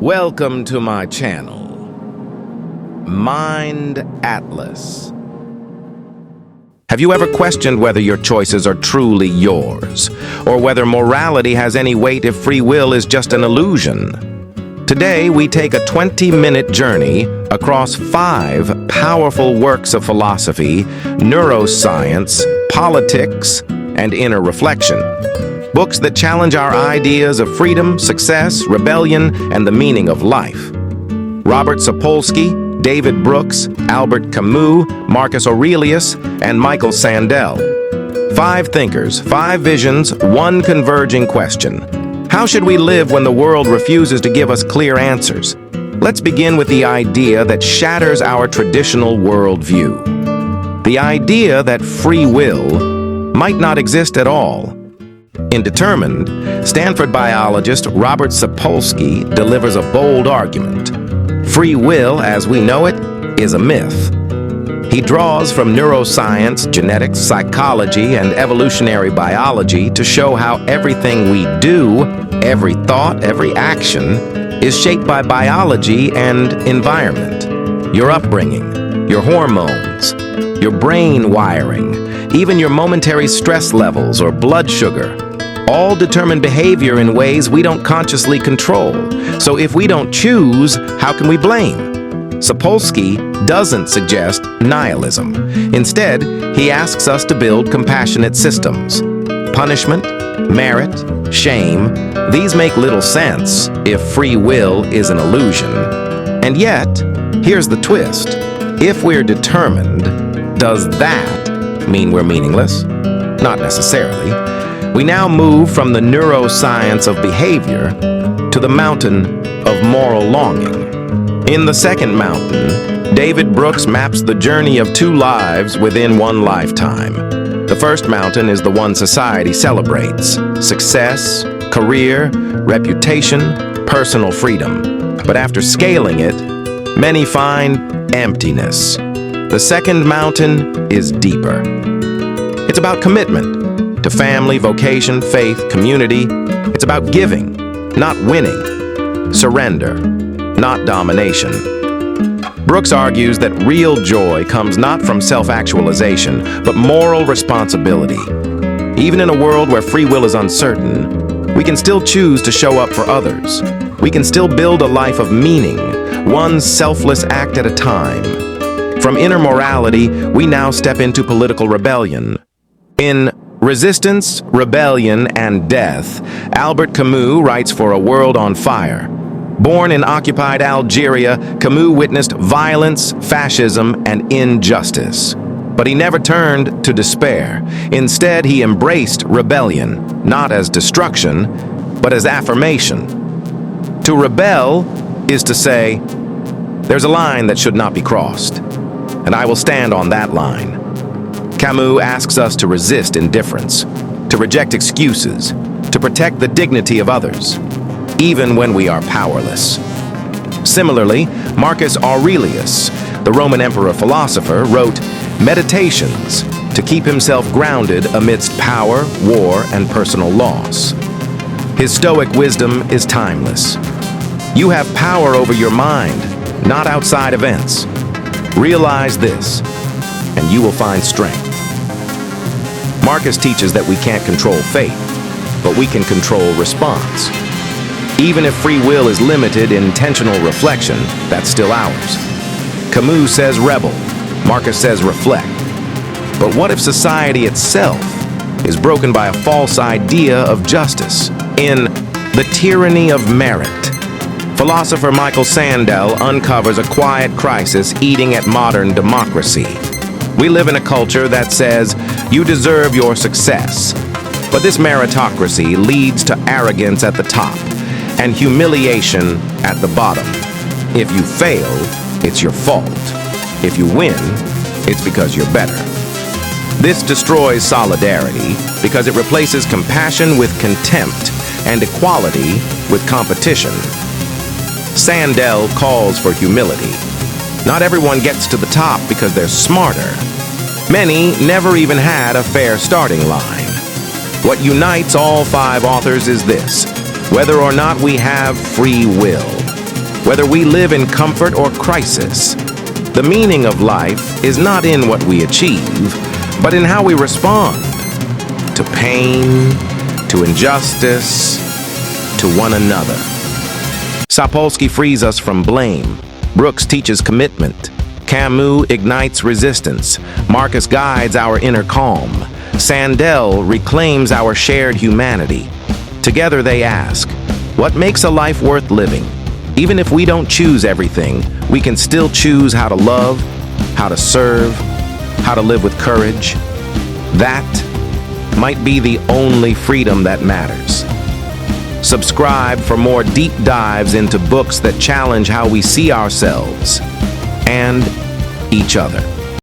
Welcome to my channel, Mind Atlas. Have you ever questioned whether your choices are truly yours, or whether morality has any weight if free will is just an illusion? Today, we take a 20-minute journey across 5 powerful works of philosophy, neuroscience, politics, and inner reflection. Books that challenge our ideas of freedom, success, rebellion, and the meaning of life. Robert Sapolsky, David Brooks, Albert Camus, Marcus Aurelius, and Michael Sandel. 5 thinkers, 5 visions, 1 converging question. How should we live when the world refuses to give us clear answers? Let's begin with the idea that shatters our traditional worldview. The idea that free will might not exist at all. In Determined, Stanford biologist Robert Sapolsky delivers a bold argument. Free will, as we know it, is a myth. He draws from neuroscience, genetics, psychology, and evolutionary biology to show how everything we do, every thought, every action, is shaped by biology and environment. Your upbringing, your hormones, your brain wiring, even your momentary stress levels or blood sugar, all determine behavior in ways we don't consciously control. So if we don't choose, how can we blame? Sapolsky doesn't suggest nihilism. Instead, he asks us to build compassionate systems. Punishment, merit, shame, these make little sense if free will is an illusion. And yet, here's the twist. If we're determined, does that mean we're meaningless? Not necessarily. We now move from the neuroscience of behavior to the mountain of moral longing. In the second mountain, David Brooks maps the journey of 2 lives within 1 lifetime. The first mountain is the one society celebrates: success, career, reputation, personal freedom. But after scaling it, many find emptiness. The second mountain is deeper. It's about commitment to family, vocation, faith, community. It's about giving, not winning. Surrender, not domination. Brooks argues that real joy comes not from self-actualization, but moral responsibility. Even in a world where free will is uncertain, we can still choose to show up for others. We can still build a life of meaning, one selfless act at a time. From inner morality, we now step into political rebellion. In Resistance, Rebellion, and Death, Albert Camus writes for a world on fire. Born in occupied Algeria, Camus witnessed violence, fascism, and injustice. But he never turned to despair. Instead, he embraced rebellion, not as destruction, but as affirmation. To rebel is to say, there's a line that should not be crossed, and I will stand on that line. Camus asks us to resist indifference, to reject excuses, to protect the dignity of others, even when we are powerless. Similarly, Marcus Aurelius, the Roman emperor-philosopher, wrote Meditations to keep himself grounded amidst power, war, and personal loss. His Stoic wisdom is timeless. You have power over your mind, not outside events. Realize this, and you will find strength. Marcus teaches that we can't control fate, but we can control response. Even if free will is limited in intentional reflection, that's still ours. Camus says rebel, Marcus says reflect. But what if society itself is broken by a false idea of justice? In The Tyranny of Merit, philosopher Michael Sandel uncovers a quiet crisis eating at modern democracy. We live in a culture that says, you deserve your success. But this meritocracy leads to arrogance at the top and humiliation at the bottom. If you fail, it's your fault. If you win, it's because you're better. This destroys solidarity because it replaces compassion with contempt and equality with competition. Sandel calls for humility. Not everyone gets to the top because they're smarter. Many never even had a fair starting line. What unites all 5 authors is this: whether or not we have free will, whether we live in comfort or crisis. The meaning of life is not in what we achieve, but in how we respond to pain, to injustice, to one another. Sapolsky frees us from blame. Brooks teaches commitment. Camus ignites resistance. Marcus guides our inner calm. Sandel reclaims our shared humanity. Together they ask, what makes a life worth living? Even if we don't choose everything, we can still choose how to love, how to serve, how to live with courage. That might be the only freedom that matters. Subscribe for more deep dives into books that challenge how we see ourselves and each other.